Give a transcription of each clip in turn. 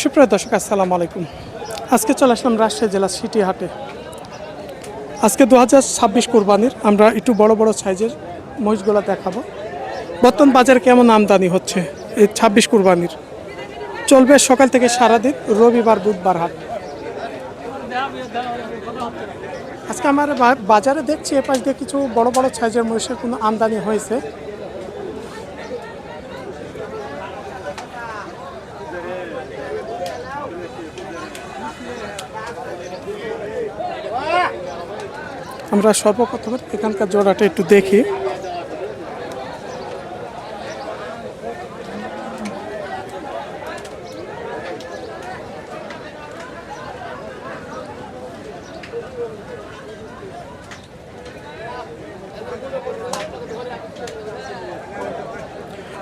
সুপ্রিয় দর্শক, আসসালামু আলাইকুম। আজকে চলে আসলাম রাজশাহী জেলা সিটি হাটে। আজকে 2026 কোরবানির আমরা একটু বড় বড় সাইজের মহিষগুলো দেখাবো। বর্তমান বাজারে কেমন আমদানি হচ্ছে এই 26 কোরবানির, চলবে সকাল থেকে সারাদিন, রবিবার বুধবার হাট। আজকে আমার বাজারে দেখছি এপাশ দিয়ে কিছু বড় বড় সাইজের মহিষের কোনো আমদানি হয়েছে। আমরা সর্বপ্রথম এখানকার জোড়াটা একটু দেখি।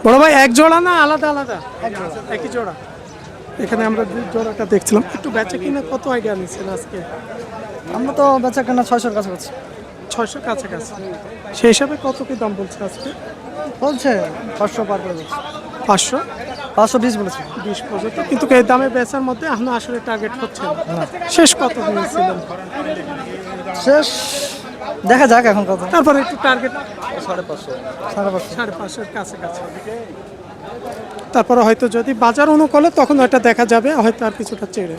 বড় ভাই, এক জোড়া না আলাদা আলাদা? একই জোড়া। এখানে আমরা জোড়াটা দেখছিলাম, একটু বেচা কিনা কত আইডিয়া নিচ্ছেন আজকে? আমরা তো বেচা কেনা 600-র কাছাকাছি। 600 কাছাকাছি। সেই হিসাবে কত কি দাম বলছে আজকে? বলছে 500 পার করে বলছে। 500? 520 বলেছে। 20 পর্যন্ত, কিন্তু এই দামে বেচার মধ্যে এখনো আসলে টার্গেট হচ্ছে না। শেষ কত দিয়েছিলেন? শেষ দেখা যাক এখন কত। তারপরে একটু টার্গেট 550 কাছাকাছি। তারপরে হয়তো যদি বাজার অনুকূলে তখন ওইটা দেখা যাবে, হয়তো আর কিছুটা চেড়ে।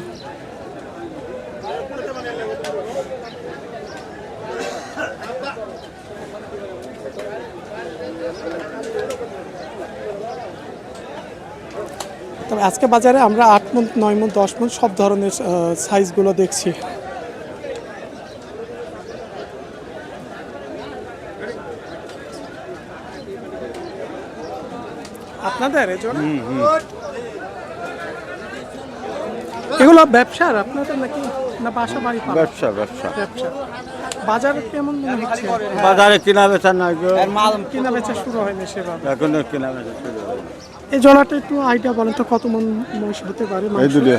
তবে আজকে বাজারে আমরা 8 মণ, 9 মণ, 10 মণ সব ধরনের সাইজগুলো দেখছি। আপনাদের এগুলো ব্যবসার আপনাদের নাকি, না বাসা বাড়ি? ব্যবসা। বাজারে কেমন মনে হচ্ছে? বাজারে কেনা বেচা নাই গো, কেনা বেচা শুরু হয়নি সেভাবে। এখনো কেনা বেচা শুরু হয়নি। এই জলাটা একটু আইডিয়া বলেন তো, কত মন মহিষ হতে পারে? এই দুটো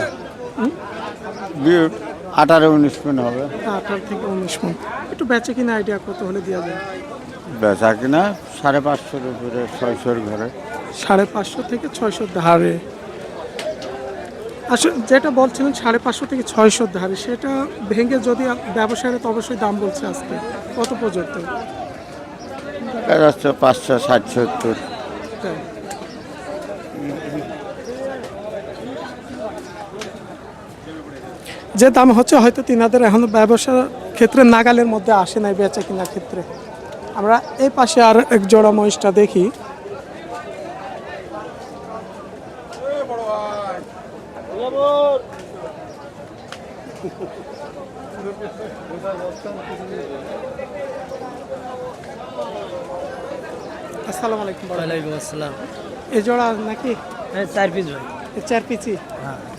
18-19 মণ হবে। 18 থেকে 19 মন। একটু বেচে কিনা আইডিয়া কত হলে দেওয়া যায়? বেচা কিনা 550-র উপরে, 600-র ঘরে। 550 থেকে 600 ধারে। আসলে যেটা বলছিলেন 550 থেকে 600 ধারে, সেটা ভেঙে যদি ব্যবসায়ীরা তো অবশ্যই দাম বলছে আজকে কত পর্যন্ত? 500, 60, 70। যে দাম হচ্ছে হয়তো তিনাদের এখনো ব্যবসার ক্ষেত্রে নাগালের মধ্যে আসে নাই বেচা কেনার ক্ষেত্রে। আমরা এই পাশে আর এক জোড়া মহিষটা দেখি। আসসালামু আলাইকুম। ওয়ালাইকুম আসসালাম। এই জোড়া নাকি? হ্যাঁ, 4 পিস ভাই। 4 পিসি।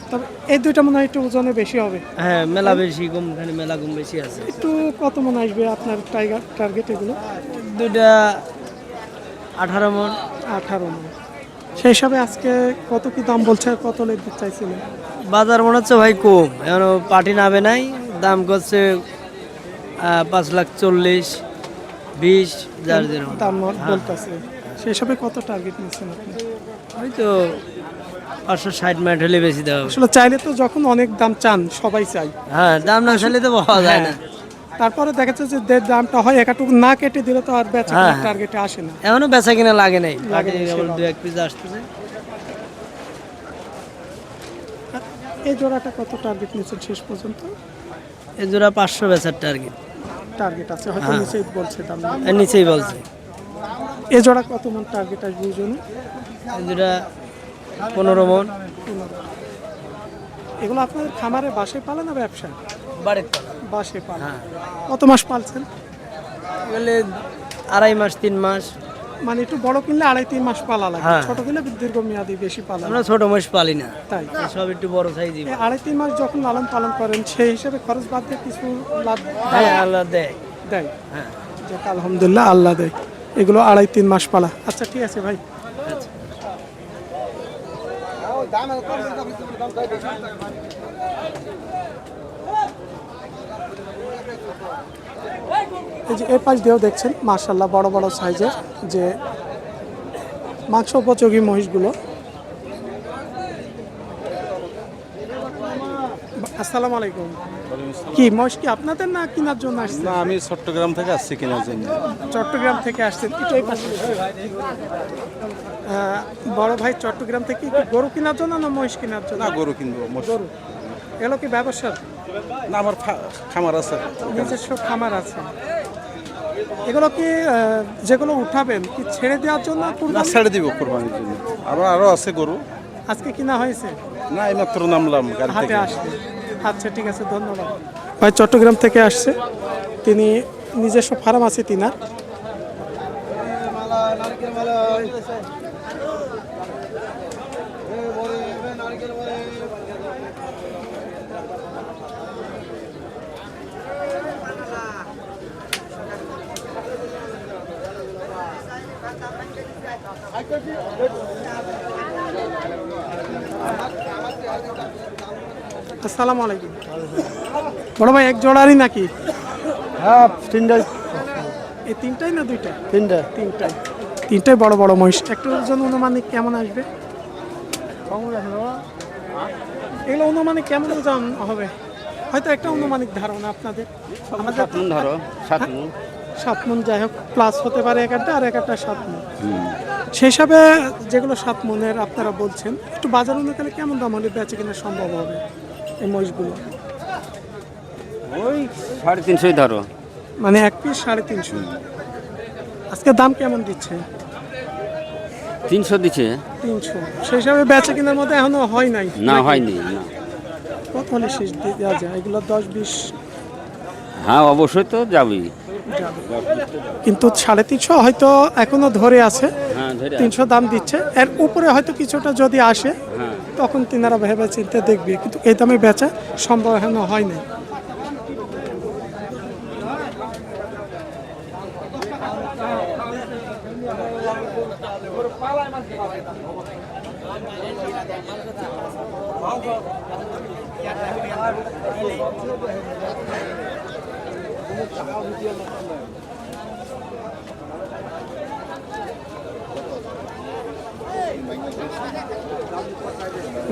তবে এই দুইটা মনে হয় একটু ওজনে বেশি হবে। হ্যাঁ, মেলা বেশি কম, এখানে মেলা কম বেশি আছে। একটু কত মনে আসবে আপনার টার্গেট এগুলো? দুইটা 18 মণ। 18 মণ। সেই হিসাবে আজকে কত কি দাম বলছে, আর কত দিতে চাইছিলেন? বাজার মনে হচ্ছে ভাই কম, এখন পার্টি নামে নাই, দাম করছে 540, 20 যার যেরকম দাম বলতেছে। সেই হিসাবে কত টার্গেট নিচ্ছেন আপনি? হয়তো 560 মিনিট হলে বেশি দেওয়া হবে। আসলে চাইলে তো যখন অনেক দাম চান সবাই চাই। হ্যাঁ, দাম না চাইলে তো পাওয়া যায় না। তারপরে দেখা যাচ্ছে যে দামটা হয় একাটুকু না কেটে দিলে তো আর বেচা টার্গেটে আসে না। এখনো বেচা কিনা লাগে নাই, লাগে নাই, কেবল সেভাবে। 2-1 পিস আসতেছে। এই জোড়াটা কত টার্গেট নিচ্ছেন শেষ পর্যন্ত? এই জোড়া 500 বেচার টার্গেট আছে, হয়তো নিচেই বলছে দাম। এর নিচেই বলছে। এই জোড়া কত মন টার্গেট আসবে এই জন্য? এই জোড়া 15 মণ। এগুলো আপনাদের খামারে বাসায় পালে না ব্যবসা? বাসায় পালে। কত মাস পালছেন? এগুলো 2.5 মাস 3 মাস। মানে একটু বড় কিনলে 2.5-3 মাস পালা লাগে, ছোট কিনলে দীর্ঘমেয়াদী বেশি পালা। আমরা ছোট মাস পালি না, তাই সব একটু বড় সাইজই। 2.5-3 মাস যখন লালন পালন করেন, সেই হিসেবে খরচ বাদ দিয়ে কিছু লাভ হ্যাঁ, আল্লাহ দেয়। হ্যাঁ, যাক আলহামদুলিল্লাহ, আল্লাহ দেয়। এগুলো 2.5-3 মাস পালা। আচ্ছা, ঠিক আছে ভাই। আচ্ছা। এই যে এই পাশ দিয়েও দেখছেন মাশাআল্লাহ বড় বড় সাইজের যে মাংস উপযোগী মহিষগুলো। আসসালামু আলাইকুম। কি মহিষ কি আপনাদের না কেনার জন্য আসছেন? না, আমি চট্টগ্রাম থেকে আসছি কেনার জন্য। চট্টগ্রাম থেকে আসছেন, এটাই পাশে। বড় ভাই চট্টগ্রাম থেকে কি গরু কেনার জন্য না মহিষ কেনার জন্য? না, গরু কিনবো। গরু। এগুলো কি ব্যবসার? না, আমার খামার আছে। নিজস্ব খামার আছে। এগুলো কি যেগুলো উঠাবেন কি ছেড়ে দেওয়ার জন্য? না, ছেড়ে দিব কোরবানির জন্য। আরো আছে গরু। আজকে কিনা হয়েছে? না, এইমাত্র নামলাম গাড়ি হাটে থেকে। আসবে। আচ্ছা ঠিক আছে, ধন্যবাদ। ভাই চট্টগ্রাম থেকে আসছে, তিনি নিজস্ব ফার্ম আছে তিনার। আসসালামু আলাইকুম। বড় ভাই এক জোড়ারই নাকি? হ্যাঁ, তিনটাই। এই তিনটাই না দুইটা? তিনটা। তিনটাই বড় বড় মহিষ। একটা ওজন অনুমানিক কেমন আসবে? এগুলো অনুমানিক কেমন ওজন হবে? হয়তো একটা অনুমানিক ধারণা আপনাদের। আমাদের 7 মণ ধরো, 7 মণ। 7 মণ, যাই হোক, প্লাস হতে পারে এক একটা, আর এক একটা 7 মণ। সেই হিসাবে যেগুলো 7 মণের আপনারা বলছেন, একটু বাজার অনুযায়ী কেমন দাম হলে বেচে কিনা সম্ভব হবে এই মহিষগুলো? ওই 350 ধরো। মানে এক পিস 350। আজকে দাম কেমন দিচ্ছে? 300 দিচ্ছে। 300। সেই হিসাবে বেচে কিনার মধ্যে এখনো হয় নাই? না, হয়নি না। কত হলে শেষ দেওয়া যায়? এগুলো 10-20 হ্যাঁ, অবশ্যই তো যাবেই। যাবে, কিন্তু 350 হয়তো এখনো ধরে আছে। হ্যাঁ, ধরে 300 দাম দিচ্ছে, এর উপরে হয়তো কিছুটা যদি আসে হ্যাঁ। তখন তিনারা ভেবে চিন্তে দেখবে, কিন্তু এই দামে বেচা সম্ভব এখনো হয় নাই।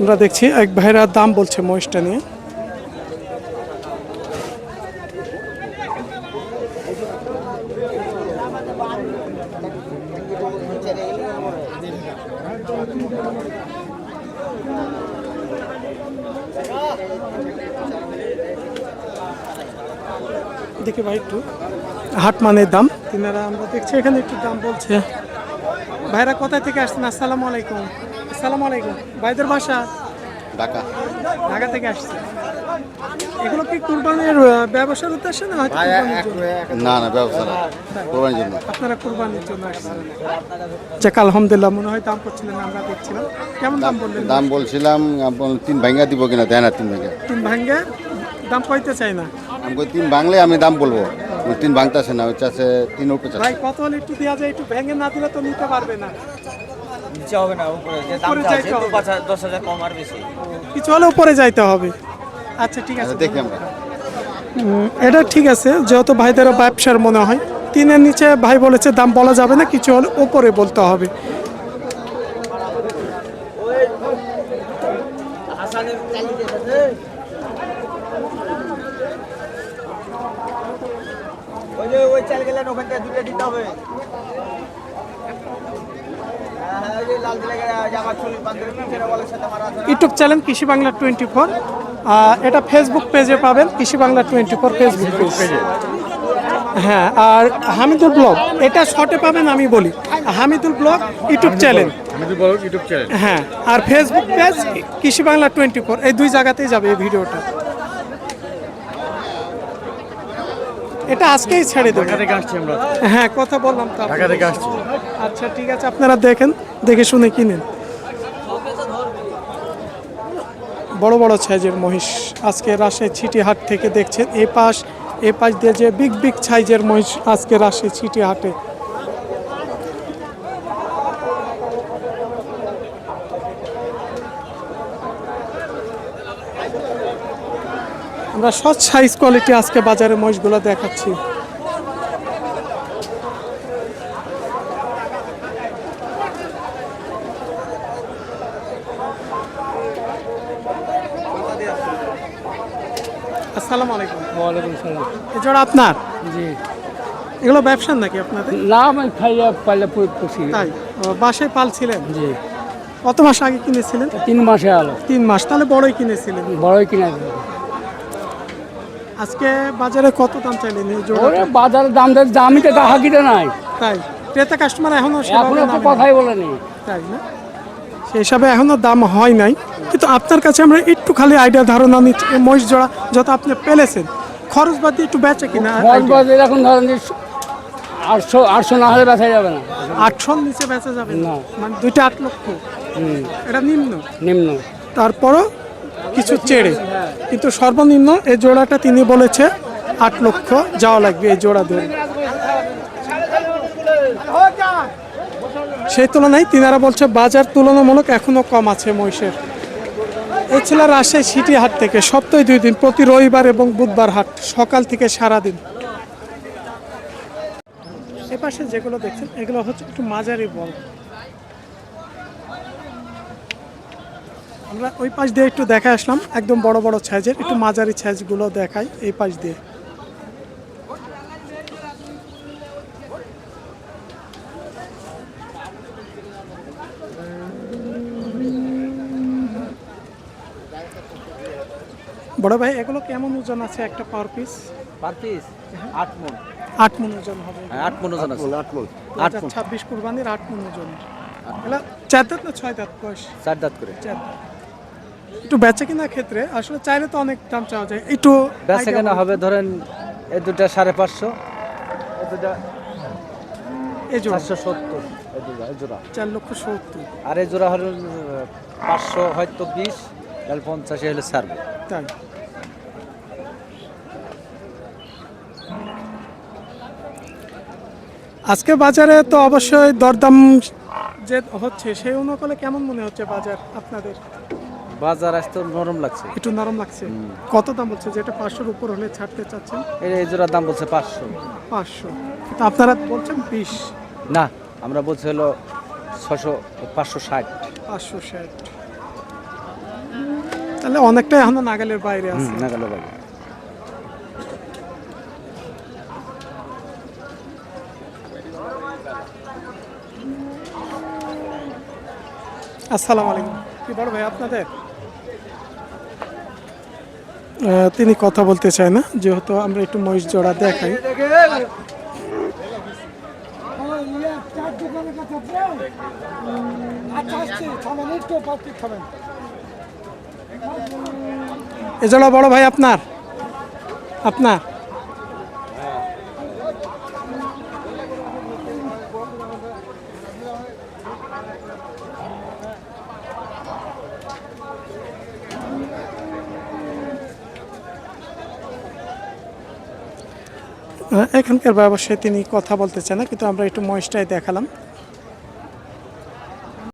আমরা দেখছি এক ভাইরা দাম বলছে মহিষটা নিয়ে। দেখি ভাই একটু হাট মানের দাম তিনারা আমরা দেখছি এখানে একটু দাম বলছে। ভাইরা কোথায় থেকে আসছেন? আসসালামু আলাইকুম। আসসালামু আলাইকুম। ভাইদের বাসা ঢাকা। ঢাকা থেকে আসছে। এগুলো কি কুরবানির ব্যবসার উদ্দেশ্যে না হয়তো কুরবানির জন্য? না না, ব্যবসা না, কোরবানির জন্য। আপনারা কুরবানির জন্য আসছেন। যাক আলহামদুলিল্লাহ, মনে হয় দাম করছিলেন, আমরা দেখছিলাম। কেমন দাম বললেন? দাম বলছিলাম 3 ভাঙ্গা দিব কিনা, দেয় না 3 ভাঙ্গা। 3 ভাঙ্গে দাম কইতে চাই না। আমি 3 ভাঙলে আমি দাম বলবো, 3 ভাঙতেছে না, ওই চাষে 3 উপরে ভাই চাষে। কত হলে একটু দেওয়া যায়? একটু ভেঙে না দিলে তো নিতে পারবে না। নিচে হবে না, উপরে যে দাম উপরে আছে যাইতে হবে। 10,000 কম আর বেশি। কিছু হলে উপরে যাইতে হবে। আচ্ছা ঠিক আছে, দেখি আমরা। এটা ঠিক আছে, যেহেতু ভাইদেরও ব্যবসার মনে হয়। 3-এর নিচে ভাই বলেছে দাম বলা যাবে না, কিছু হলে উপরে বলতে হবে। ওই চাল গেলেন ওখান থেকে দুটো দিতে হবে। ওই যে লাল দিলে জামা চুলি বান্ধব পিছনে বলে সাথে মারা আছে। ইউটিউব চ্যানেল কৃষি বাংলা 24। এটা ফেসবুক পেজে পাবেন, কৃষি বাংলা 24 ফেসবুক পেজে। হ্যাঁ, আর হামিদুল ব্লগ এটা শর্টে পাবেন, আমি বলি হামিদুল ব্লগ ইউটিউব চ্যানেল। হ্যাঁ, আর ফেসবুক পেজ কৃষি বাংলা 24, এই দুই জায়গাতেই যাবে এই ভিডিওটা। এটা আজকেই ছেড়ে দেবো। হ্যাঁ, কথা বললাম তো। ঢাকা থেকে আসছি। আচ্ছা ঠিক আছে, আপনারা দেখেন, দেখে শুনে কিনেন। বড় বড় সাইজের মহিষ আজকে রাজশাহী ছিটি হাট থেকে দেখছেন। এই পাশ দিয়ে যে বিগ সাইজের মহিষ আজকে রাজশাহী ছিটি হাটে। আমরা সব সাইজ কোয়ালিটি আজকে বাজারে মহিষগুলো দেখাচ্ছি। আসসালামু আলাইকুম। ওয়ালাইকুম সালাম। এই জোড়া আপনার? জি এগুলো ব্যবসার নাকি আপনাদের? না আমি খাইয়া পাইলে পুষি। তাই বাসায় পালছিলেন? জি কত মাস আগে কিনেছিলেন? 3 মাসে আলো 3 মাস, তাহলে বড়ই কিনেছিলেন। বড়ই কিনা আজকে বাজারে কত দাম চাইলেন এই জোড়া? ওরে বাজারের দাম দেখ দামই তো হাকিতে নাই তাই ক্রেতা কাস্টমার এখনো এখন তো কথাই বলেনি। তাই না, সেই হিসাবে এখনো দাম হয় নাই। কিন্তু আপনার কাছে আমরা একটু খালি আইডিয়া ধারণা নিচ্ছি এই মহিষ জোড়া যত আপনি পেলেছেন খরচ বাদ দিয়ে একটু বেচে কিনা বাজার এখন ধরেন যে 800 না হলে বেচা যাবে না। 800 নিচে বেচা যাবে না, না। মানে দুইটা 8 লক্ষ, এটা নিম্ন। নিম্ন তারপরও কিছু চেড়ে, কিন্তু সর্বনিম্ন এই জোড়াটা তিনি বলেছে 8 লক্ষ যাওয়া লাগবে এই জোড়া ধরে। সেই তুলনায় তিনারা বলছে বাজার তুলনামূলক এখনো কম আছে মহিষের। এই ছিল রাজশাহী সিটি হাট থেকে সপ্তাহে 2 দিন, প্রতি রবিবার এবং বুধবার হাট, সকাল থেকে সারাদিন। এ পাশে যেগুলো দেখছেন এগুলো হচ্ছে একটু মাঝারি বল। আমরা ওই পাশ দিয়ে একটু দেখে আসলাম, একদম বড় বড় সাইজের, একটু মাঝারি সাইজগুলো দেখাই এই পাশ দিয়ে। বড় ভাই এগুলো কেমন ওজন আছে একটা পার পিস? পার পিস 8 মণ। 8 মণ ওজন হবে। 8 মণ ওজন আছে। 26 কুরবানির 8 মণ ওজন। এগুলো 4 দাঁত না 6 দাঁত বয়স? 4 দাঁত করে। 4 দাঁত। একটু বেচা কেনার ক্ষেত্রে আসলে চাইলে তো অনেক দাম চাওয়া যায়, একটু বেচা কেনা হবে ধরেন এই দুটা 550, এই দুটা এই জোড়া 470, এই জোড়া 4,70,000। আর এই জোড়া হলো 500 হয়তো 20, তাহলে 50 হলে ছাড়বে। তাই আজকে বাজারে তো অবশ্যই দরদাম যে হচ্ছে সেই অনুকূলে কেমন মনে হচ্ছে বাজার আপনাদের? বাজার আজ তো নরম লাগছে। একটু নরম লাগছে। কত দাম বলছে, যেটা 500-র উপর হলে ছাড়তে চাচ্ছেন? এই জোড়ার দাম বলছে 500। 500, তো আপনারা বলছেন 20। না, আমরা বলছি হলো 560। 560, তাহলে অনেকটাই এখনো নাগালের বাইরে আছে। না গেল বাবা। আসসালামু আলাইকুম। কি বড় ভাই আপনাদের? তিনি কথা বলতে চায় না, যেহেতু আমরা একটু মহিষ জোড়া দেখাই। এ জোড়া বড় ভাই আপনার? আপনার এখানকার ব্যবসায় তিনি কথা বলতে চান না, কিন্তু আমরা একটু মহিষটাই দেখালাম।